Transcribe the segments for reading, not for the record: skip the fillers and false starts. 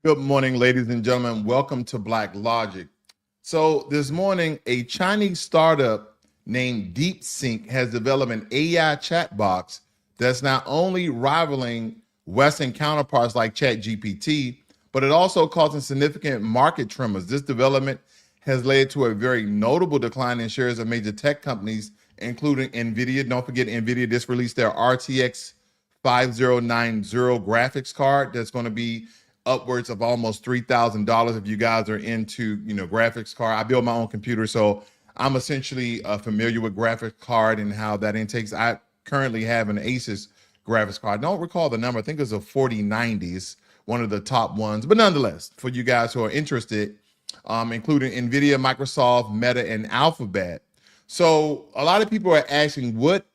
Good morning, ladies and gentlemen. Welcome to Black Logic. So this morning, a Chinese startup named DeepSeek has developed an AI chat box that's not only rivaling Western counterparts like ChatGPT, but it also causing significant market tremors. This development has led to a very notable decline in shares of major tech companies, including NVIDIA. Don't forget, NVIDIA just released their RTX 5090 graphics card that's going to be upwards of almost $3,000 if you guys are into, graphics card. I build my own computer, so I'm essentially familiar with graphics card and how that intakes. I currently have an Asus graphics card. I don't recall the number. I think it's a 4090s, one of the top ones. But nonetheless, for you guys who are interested, including NVIDIA, Microsoft, Meta, and Alphabet. So a lot of people are asking, what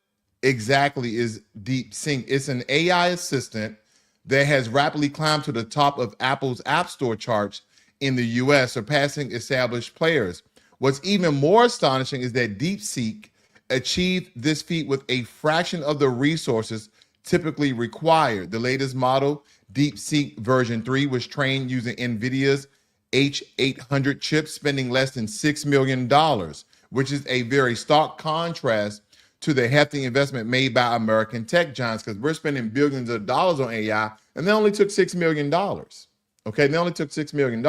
exactly is DeepSeek? It's an AI assistant that has rapidly climbed to the top of Apple's App Store charts in the U.S., surpassing established players. What's even more astonishing is that DeepSeek achieved this feat with a fraction of the resources typically required. The latest model, DeepSeek version 3, was trained using NVIDIA's H800 chip, spending less than $6 million, which is a very stark contrast to the hefty investment made by American tech giants, because we're spending billions of dollars on AI, and they only took $6 million. Okay, they only took $6 million,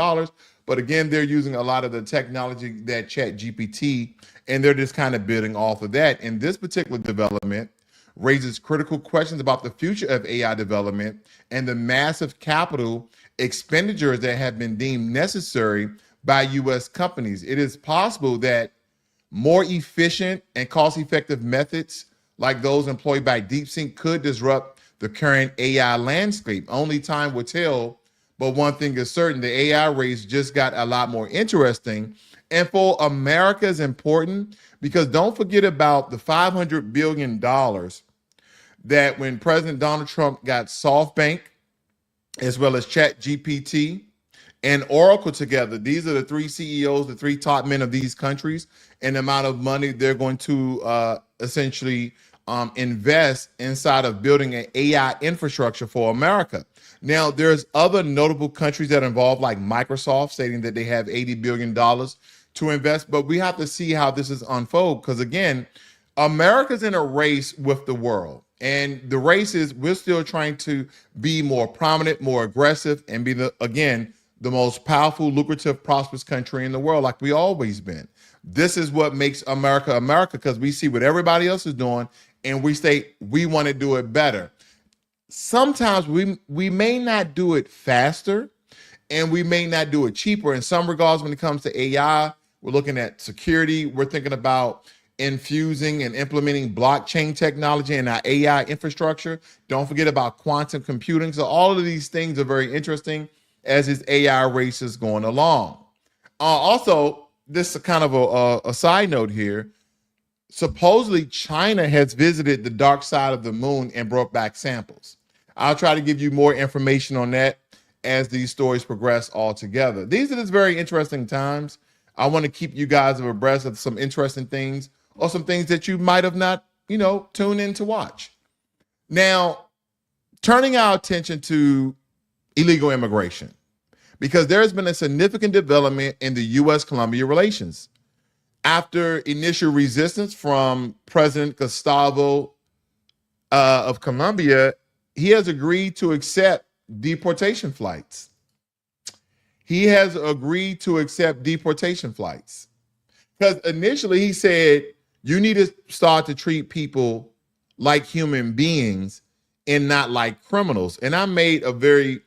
but again, they're using a lot of the technology that ChatGPT, and they're just kind of building off of that. And this particular development raises critical questions about the future of AI development and the massive capital expenditures that have been deemed necessary by U.S. companies. It is possible that more efficient and cost-effective methods like those employed by DeepSeek could disrupt the current AI landscape. Only time will tell, but one thing is certain, the AI race just got a lot more interesting. And for America is important because don't forget about the $500 billion that when President Donald Trump got SoftBank, as well as ChatGPT and Oracle together. These are the three CEOs, the three top men of these countries, and the amount of money they're going to essentially invest inside of building an AI infrastructure for America. Now, there's other notable countries that are involved, like Microsoft, stating that they have $80 billion to invest, but we have to see how this is unfold, because again, America's in a race with the world. And the race is, we're still trying to be more prominent, more aggressive, and be, the most powerful, lucrative, prosperous country in the world, like we always been. This is what makes America America, because we see what everybody else is doing, and we say we want to do it better. Sometimes we may not do it faster, and we may not do it cheaper. In some regards, when it comes to AI, we're looking at security. We're thinking about infusing and implementing blockchain technology in our AI infrastructure. Don't forget about quantum computing. So all of these things are very interesting as this AI race is going along. Also, this is kind of a side note here. Supposedly, China has visited the dark side of the moon and brought back samples. I'll try to give you more information on that as these stories progress all together. These are just very interesting times. I want to keep you guys abreast of some interesting things or some things that you might have not, tuned in to watch. Now, turning our attention to illegal immigration, because there's been a significant development in the U.S.-Colombia relations. After initial resistance from President Gustavo of Colombia, he has agreed to accept deportation flights. Because initially he said, you need to start to treat people like human beings and not like criminals. And I made a very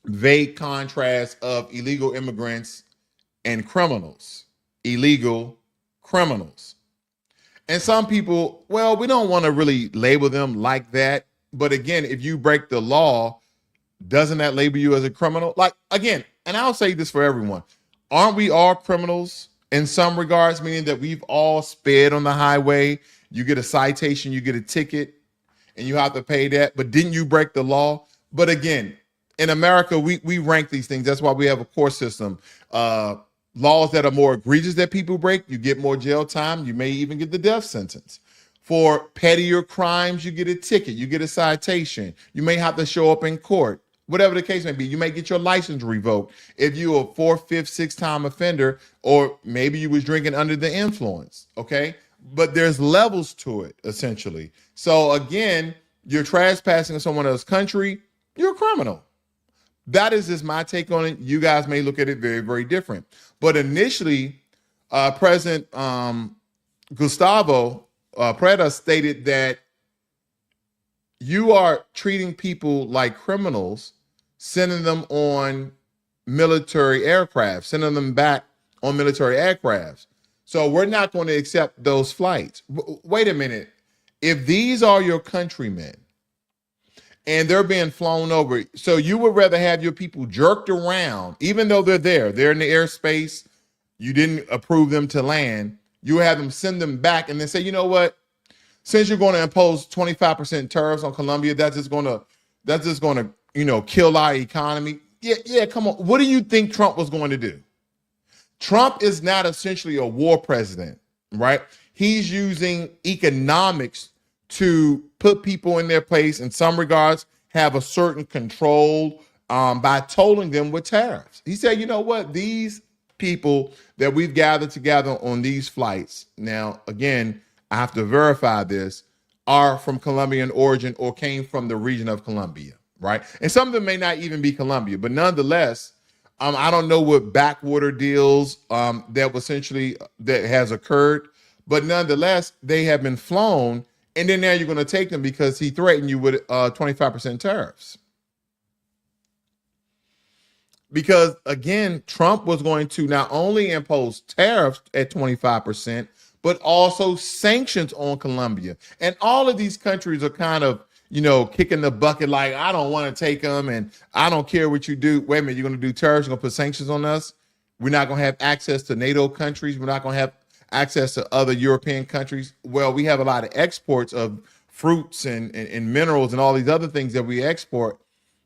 vague contrast of illegal immigrants and criminals, illegal criminals. And some people, well, we don't want to really label them like that. But again, if you break the law, doesn't that label you as a criminal? Like, again, and I'll say this for everyone, aren't we all criminals in some regards, meaning that we've all sped on the highway, you get a citation, you get a ticket, and you have to pay that, but didn't you break the law? But again, in America, we rank these things. That's why we have a court system. Laws that are more egregious that people break, you get more jail time. You may even get the death sentence. For pettier crimes, you get a ticket, you get a citation. You may have to show up in court. whatever the case may be. You may get your license revoked if you're a 4th, 5th, 6th-time offender, or maybe you was drinking under the influence, okay? But there's levels to it, essentially. So again, you're trespassing in someone else's country, you're a criminal. That is just my take on it. You guys may look at it very, very different. But initially, President Gustavo Preda stated that you are treating people like criminals, sending them on military aircraft, sending them back on military aircrafts. So we're not going to accept those flights. Wait a minute. If these are your countrymen and they're being flown over, so you would rather have your people jerked around, even though they're in the airspace, you didn't approve them to land, you have them send them back and then say, you know what? Since you're going to impose 25% tariffs on Colombia, that's just going to, kill our economy. Yeah, come on. What do you think Trump was going to do? Trump is not essentially a war president, right? He's using economics to put people in their place, in some regards, have a certain control by tolling them with tariffs. He said, you know what? These people that we've gathered together on these flights, now, again, I have to verify this, are from Colombian origin or came from the region of Colombia, right? And some of them may not even be Colombia, but nonetheless, I don't know what backwater deals that has occurred, but nonetheless, they have been flown, and then now you're going to take them because he threatened you with 25% tariffs. Because again, Trump was going to not only impose tariffs at 25%, but also sanctions on Colombia. And all of these countries are kind of, kicking the bucket like, I don't want to take them and I don't care what you do. Wait a minute, you're going to do tariffs, you're going to put sanctions on us? We're not going to have access to NATO countries. We're not going to have access to other European countries. Well, we have a lot of exports of fruits and minerals and all these other things that we export.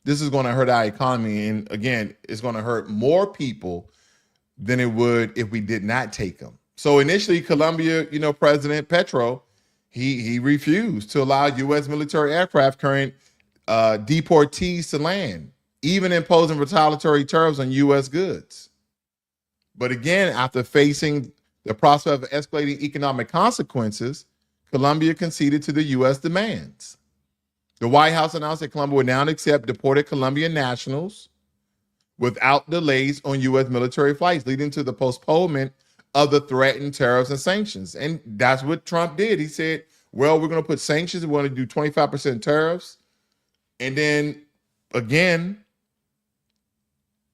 This is going to hurt our economy. And again, it's going to hurt more people than it would if we did not take them. So initially, Colombia, President Petro, he refused to allow U.S. military aircraft carrying deportees to land, even imposing retaliatory tariffs on U.S. goods. But again, after facing the prospect of escalating economic consequences, Colombia conceded to the U.S. demands. The White House announced that Colombia would now accept deported Colombian nationals without delays on U.S. military flights, leading to the postponement of the threatened tariffs and sanctions. And that's what Trump did. He said, well, we're going to put sanctions. We're going to do 25% tariffs. And then again,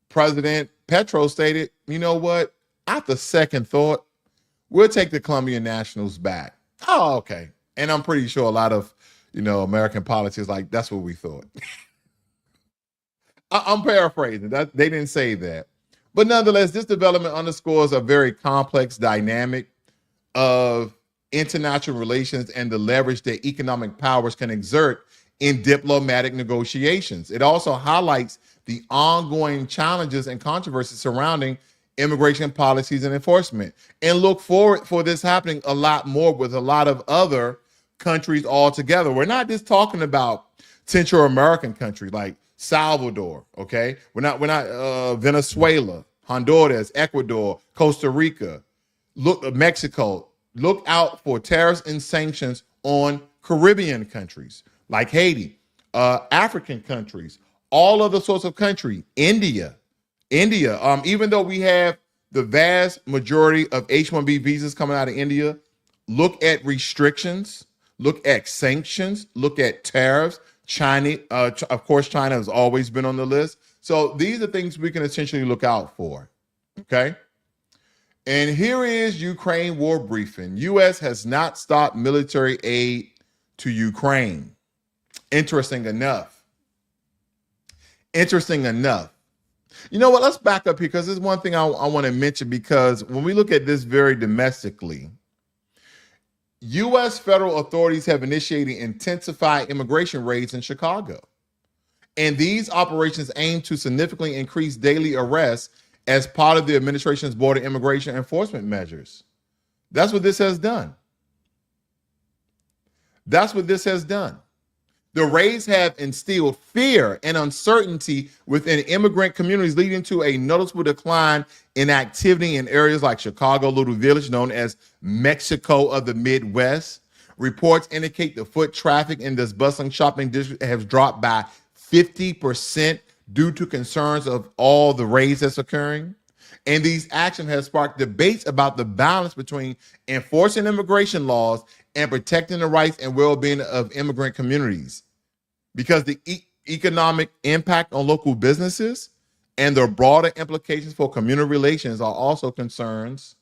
President Petro stated, you know what? After second thought, we'll take the Colombian nationals back. Oh, okay. And I'm pretty sure a lot of, American politics like, that's what we thought. I'm paraphrasing. They didn't say that. But nonetheless, this development underscores a very complex dynamic of international relations and the leverage that economic powers can exert in diplomatic negotiations. It also highlights the ongoing challenges and controversies surrounding immigration policies and enforcement. And look forward for this happening a lot more with a lot of other countries altogether. We're not just talking about Central American countries like Salvador, okay? We're not Venezuela, Honduras, Ecuador, Costa Rica, Mexico. Look out for tariffs and sanctions on Caribbean countries like Haiti, African countries, all other sorts of countries, India. Even though we have the vast majority of H-1B visas coming out of India, look at restrictions, look at sanctions, look at tariffs. China, of course, China has always been on the list. So these are things we can essentially look out for, okay? And here is Ukraine war briefing. U.S. has not stopped military aid to Ukraine. Interesting enough. You know what? Let's back up here because there's one thing I want to mention, because when we look at this very domestically, U.S. federal authorities have initiated intensified immigration raids in Chicago. And these operations aim to significantly increase daily arrests as part of the administration's border immigration enforcement measures. That's what this has done. The raids have instilled fear and uncertainty within immigrant communities, leading to a noticeable decline in activity in areas like Chicago Little Village, known as Mexico of the Midwest. Reports indicate the foot traffic in this bustling shopping district has dropped by 50% due to concerns of all the raids that's occurring. And these actions have sparked debates about the balance between enforcing immigration laws and protecting the rights and well-being of immigrant communities. Because the economic impact on local businesses and the broader implications for community relations are also concerns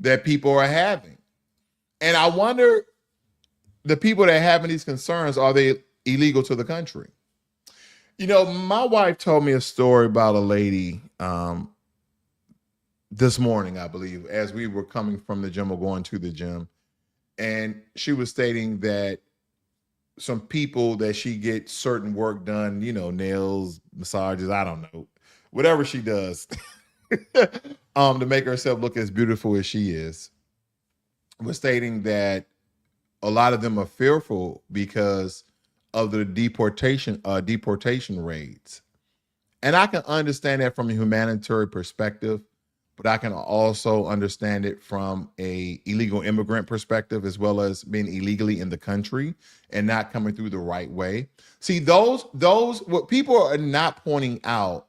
that people are having. And I wonder, the people that are having these concerns, are they illegal to the country? You know, my wife told me a story about a lady this morning, I believe, as we were coming from the gym or going to the gym. And she was stating that some people that she gets certain work done, you know, nails, massages, I don't know, whatever she does to make herself look as beautiful as she is, was stating that a lot of them are fearful because of the deportation raids. And I can understand that from a humanitarian perspective, but I can also understand it from a illegal immigrant perspective, as well as being illegally in the country and not coming through the right way. See, those what people are not pointing out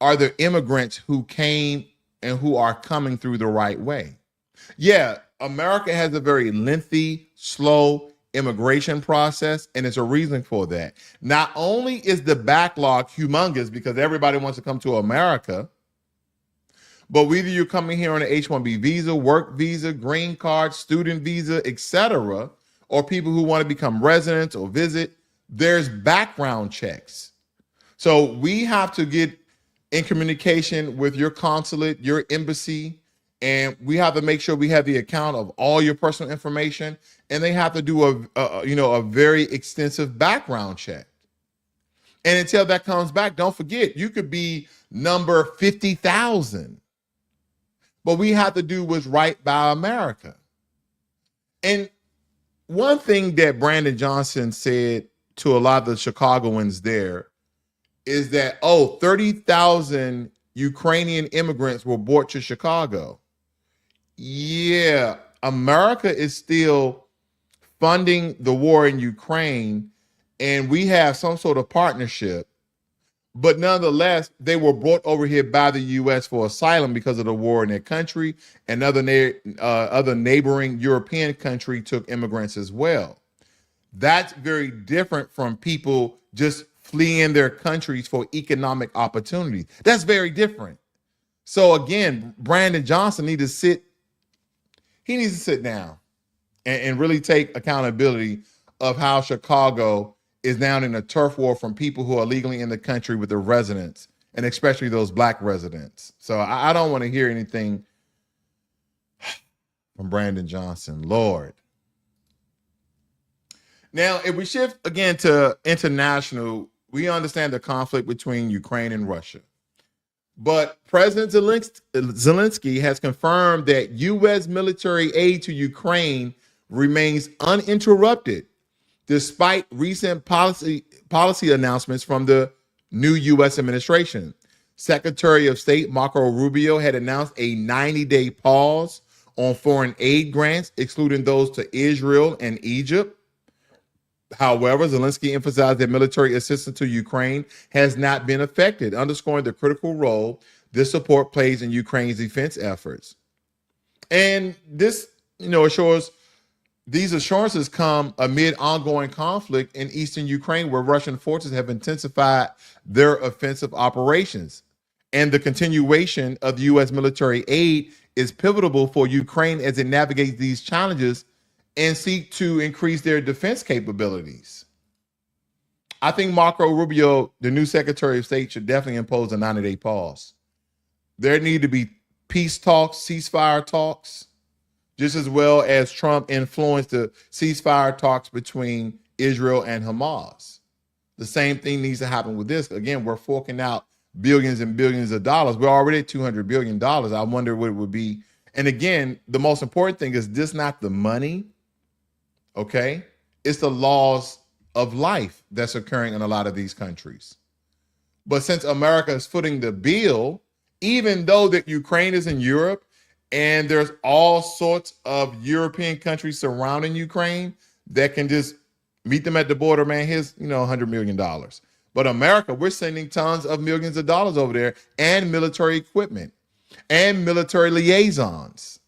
are the immigrants who came and who are coming through the right way. Yeah, America has a very lengthy, slow immigration process, and it's a reason for that. Not only is the backlog humongous because everybody wants to come to America, but whether you're coming here on an H-1B visa, work visa, green card, student visa, etc., or people who want to become residents or visit, there's background checks. So we have to get in communication with your consulate, your embassy, and we have to make sure we have the account of all your personal information, and they have to do a very extensive background check. And until that comes back, don't forget, you could be number 50,000. But we have to do what's right by America. And one thing that Brandon Johnson said to a lot of the Chicagoans there is that, 30,000 Ukrainian immigrants were brought to Chicago. Yeah, America is still funding the war in Ukraine, and we have some sort of partnership. But nonetheless, they were brought over here by the U.S. for asylum because of the war in their country, and other neighboring European country took immigrants as well. That's very different from people just fleeing their countries for economic opportunities. That's very different. So again, Brandon Johnson needs to sit down and really take accountability of how Chicago is now in a turf war from people who are legally in the country with the residents, and especially those Black residents. So I don't want to hear anything from Brandon Johnson, Lord. Now, if we shift again to international, we understand the conflict between Ukraine and Russia. But President Zelenskyy has confirmed that U.S. military aid to Ukraine remains uninterrupted, despite recent policy announcements from the new U.S. administration. Secretary of State Marco Rubio had announced a 90-day pause on foreign aid grants, excluding those to Israel and Egypt. However, Zelenskyy emphasized that military assistance to Ukraine has not been affected, underscoring the critical role this support plays in Ukraine's defense efforts. And this, assures these assurances come amid ongoing conflict in eastern Ukraine, where Russian forces have intensified their offensive operations. And the continuation of the U.S. military aid is pivotal for Ukraine as it navigates these challenges and seek to increase their defense capabilities. I think Marco Rubio, the new Secretary of State, should definitely impose a 90-day pause. There need to be peace talks, ceasefire talks, just as well as Trump influenced the ceasefire talks between Israel and Hamas. The same thing needs to happen with this. Again, we're forking out billions and billions of dollars. We're already at $200 billion. I wonder what it would be. And again, the most important thing is this not the money, okay? It's the laws of life that's occurring in a lot of these countries. But since America is footing the bill, even though that Ukraine is in Europe and there's all sorts of European countries surrounding Ukraine that can just meet them at the border, man, here's, $100 million. But America, we're sending tons of millions of dollars over there and military equipment and military liaisons.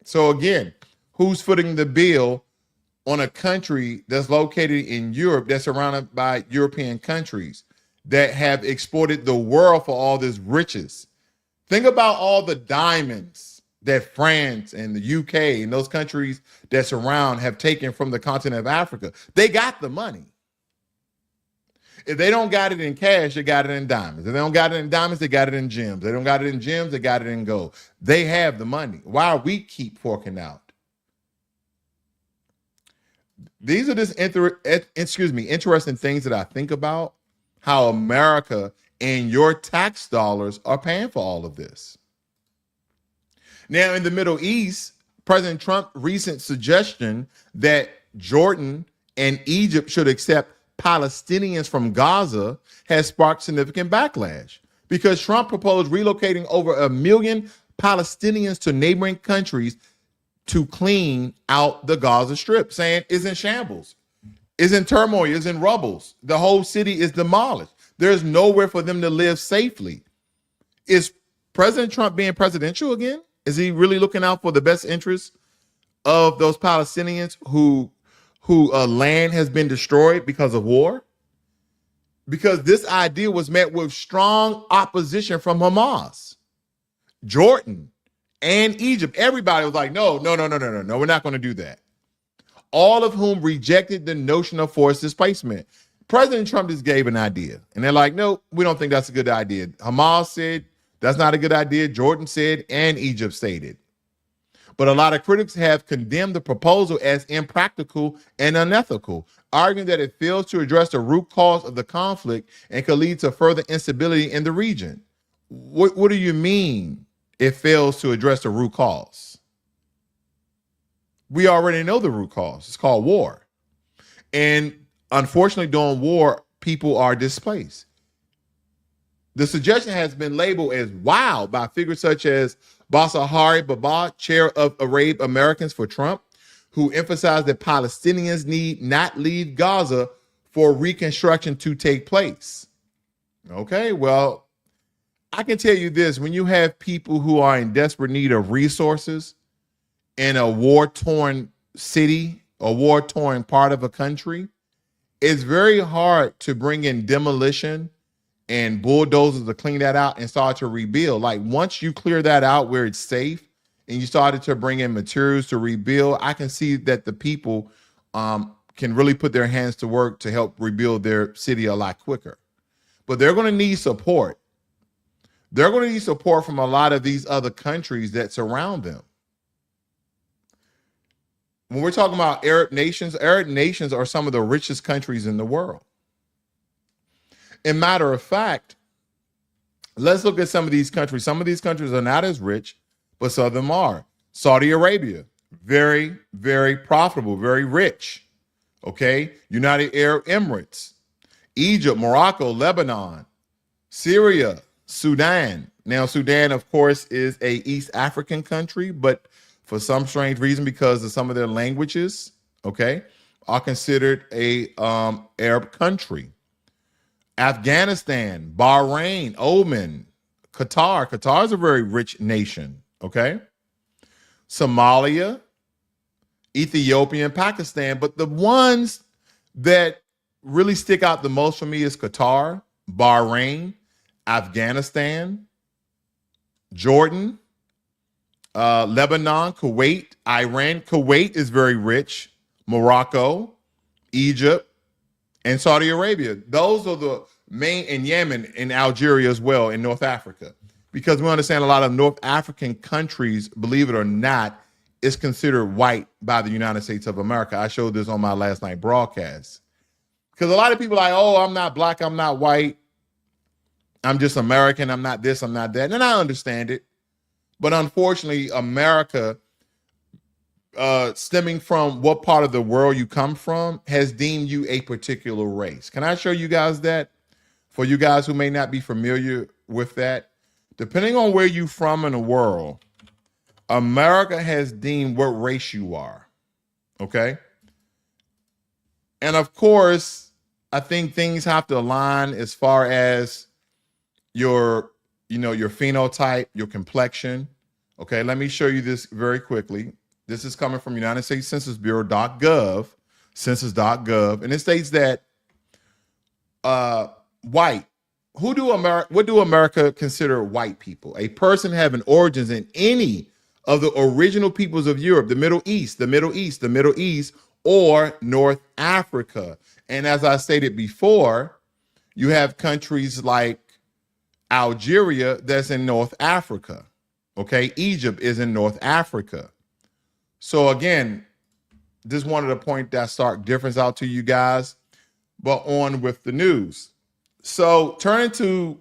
So again, who's footing the bill on a country that's located in Europe that's surrounded by European countries that have exported the world for all this riches? Think about all the diamonds that France and the UK and those countries that surround have taken from the continent of Africa. They got the money. If they don't got it in cash, they got it in diamonds. If they don't got it in diamonds, they got it in gems. They don't got it in gems, they got it in gold. They have the money. Why we keep forking out? These are just interesting things that I think about, how America and your tax dollars are paying for all of this. Now, in the Middle East, President Trump's recent suggestion that Jordan and Egypt should accept Palestinians from Gaza has sparked significant backlash because Trump proposed relocating over 1 million Palestinians to neighboring countries to clean out the Gaza Strip, saying it's in shambles, is in turmoil, is in rubbles. The whole city is demolished. There's nowhere for them to live safely. Is President Trump being presidential again? Is he really looking out for the best interests of those Palestinians who land has been destroyed because of war? Because this idea was met with strong opposition from Hamas, Jordan, and Egypt. Everybody was like, no, we're not going to do that. All of whom rejected the notion of forced displacement. President Trump just gave an idea, and they're like, no, we don't think that's a good idea. Hamas said that's not a good idea. Jordan said, and Egypt stated. But a lot of critics have condemned the proposal as impractical and unethical, arguing that it fails to address the root cause of the conflict and could lead to further instability in the region. What do you mean it fails to address the root cause? We already know the root cause. It's called war. And unfortunately, during war, people are displaced. The suggestion has been labeled as wild by figures such as Basahari Baba, chair of Arab Americans for Trump, who emphasized that Palestinians need not leave Gaza for reconstruction to take place. Okay, well, I can tell you this. When you have people who are in desperate need of resources in a war-torn city, a war-torn part of a country, it's very hard to bring in demolition and bulldozers to clean that out and start to rebuild. Like once you clear that out where it's safe and you started to bring in materials to rebuild, I can see that the people can really put their hands to work to help rebuild their city a lot quicker. But they're going to need support. They're going to need support from a lot of these other countries that surround them. When we're talking about Arab nations are some of the richest countries in the world. And matter of fact, let's look at some of these countries. Some of these countries are not as rich, but some of them are. Saudi Arabia, very, very profitable, very rich. Okay. United Arab Emirates, Egypt, Morocco, Lebanon, Syria, Sudan. Now, Sudan, of course, is a East African country, but for some strange reason, because of some of their languages, okay, are considered a Arab country. Afghanistan, Bahrain, Oman, Qatar. Qatar is a very rich nation, okay? Somalia, Ethiopia, and Pakistan. But the ones that really stick out the most for me is Qatar, Bahrain, Afghanistan, Jordan, Lebanon, Kuwait, Iran. Kuwait is very rich. Morocco, Egypt, and Saudi Arabia. Those are the main, and Yemen and Algeria as well in North Africa. Because we understand a lot of North African countries, believe it or not, is considered white by the United States of America. I showed this on my last night broadcast. Because a lot of people are like, oh, I'm not black, I'm not white. I'm just American, I'm not this, I'm not that. And I understand it. But unfortunately, America stemming from what part of the world you come from has deemed you a particular race. Can I show you guys that? For you guys who may not be familiar with that, depending on where you're from in the world, America has deemed what race you are. Okay. And of course, I think things have to align as far as your phenotype, your complexion. Okay, let me show you this very quickly. This is coming from United States Census Bureau.gov, census.gov, and it states that white. What do America consider white people? A person having origins in any of the original peoples of Europe, the Middle East, or North Africa. And as I stated before, you have countries like Algeria that's in North Africa. Okay, Egypt is in North Africa. So again, just wanted to point that stark difference out to you guys. But on with the news. So turning to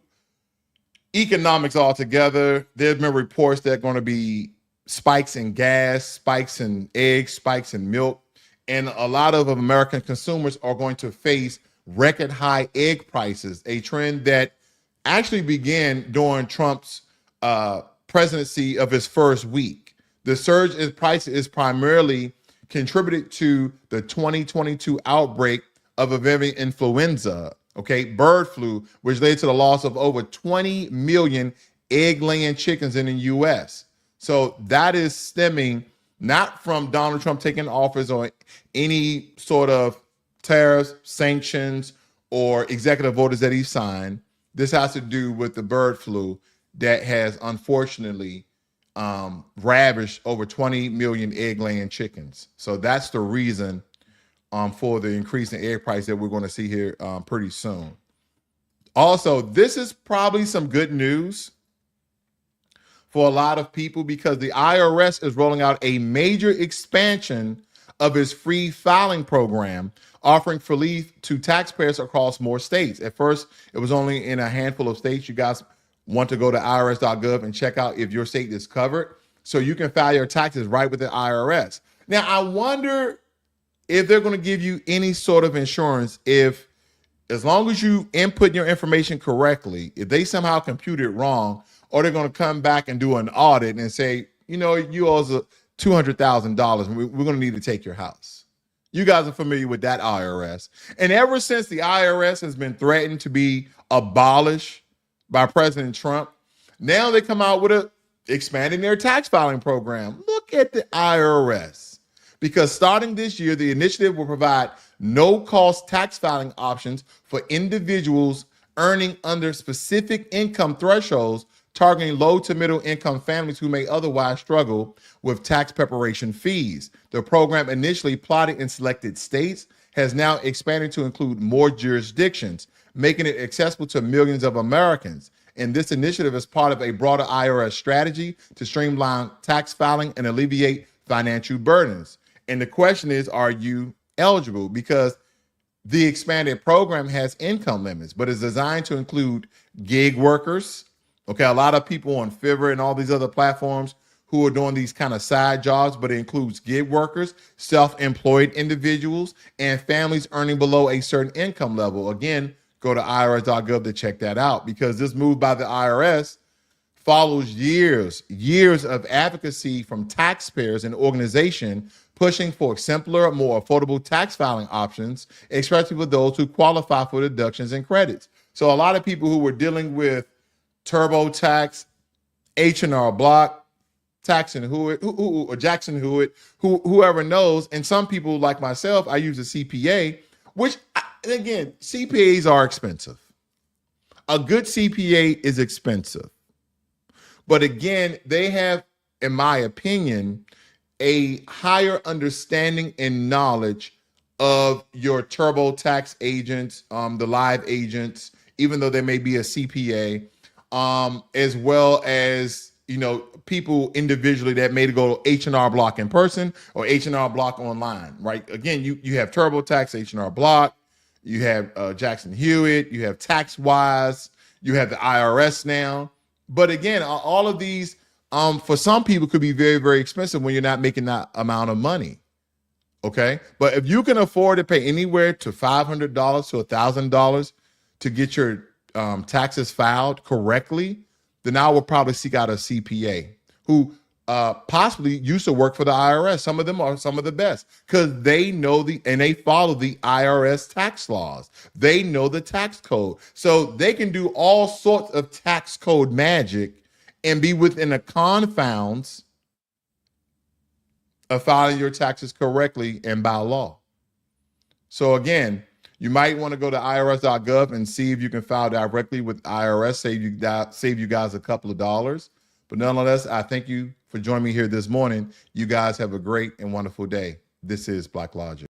economics altogether, there's been reports that are going to be spikes in gas, spikes in eggs, spikes in milk, and a lot of American consumers are going to face record high egg prices, a trend that actually began during Trump's presidency of his first week. The surge in prices is primarily contributed to the 2022 outbreak of avian influenza, bird flu, which led to the loss of over 20 million egg-laying chickens in the U.S. So that is stemming not from Donald Trump taking office or any sort of tariffs, sanctions, or executive orders that he signed. This has to do with the bird flu that has unfortunately ravished over 20 million egg-laying chickens. So that's the reason for the increase in egg price that we're going to see here pretty soon. Also, this is probably some good news for a lot of people because the IRS is rolling out a major expansion of its free filing program, offering relief to taxpayers across more states. At first, it was only in a handful of states. You guys want to go to irs.gov and check out if your state is covered so you can file your taxes right with the IRS. Now, I wonder if they're going to give you any sort of insurance if, as long as you input your information correctly, if they somehow compute it wrong, or they're going to come back and do an audit and say, you owe us $200,000 and we're going to need to take your house. You guys are familiar with that IRS. And ever since the IRS has been threatened to be abolished by President Trump, now they come out with expanding their tax filing program. Look at the IRS. Because starting this year, the initiative will provide no-cost tax filing options for individuals earning under specific income thresholds, targeting low to middle income families who may otherwise struggle with tax preparation fees. The program, initially plotted in selected states, has now expanded to include more jurisdictions, making it accessible to millions of Americans. And this initiative is part of a broader IRS strategy to streamline tax filing and alleviate financial burdens. And the question is, are you eligible? Because the expanded program has income limits, but is designed to include gig workers. A lot of people on Fiverr and all these other platforms who are doing these kind of side jobs, but it includes gig workers, self-employed individuals, and families earning below a certain income level. Again, go to irs.gov to check that out, because this move by the IRS follows years of advocacy from taxpayers and organizations pushing for simpler, more affordable tax filing options, especially for those who qualify for deductions and credits. So a lot of people who were dealing with TurboTax, H&R Block, Jackson Hewitt, whoever knows, and some people like myself, I use a CPA, which, again, CPAs are expensive. A good CPA is expensive. But again, they have, in my opinion, a higher understanding and knowledge of your TurboTax agents, the live agents, even though they may be a CPA, as well as, people individually that may go to H&R Block in person or H&R Block online, right? Again, you have TurboTax, H&R Block, you have Jackson Hewitt, you have TaxWise, you have the IRS now. But again, all of these for some people could be very, very expensive when you're not making that amount of money. Okay. But if you can afford to pay anywhere to $500 to $1,000 to get your taxes filed correctly, then I will probably seek out a CPA who possibly used to work for the IRS. Some of them are some of the best because they know and they follow the IRS tax laws. They know the tax code. So they can do all sorts of tax code magic and be within the confounds of filing your taxes correctly and by law. So again, you might want to go to irs.gov and see if you can file directly with IRS, save you guys a couple of dollars. But nonetheless, I thank you for joining me here this morning. You guys have a great and wonderful day. This is Black Logic.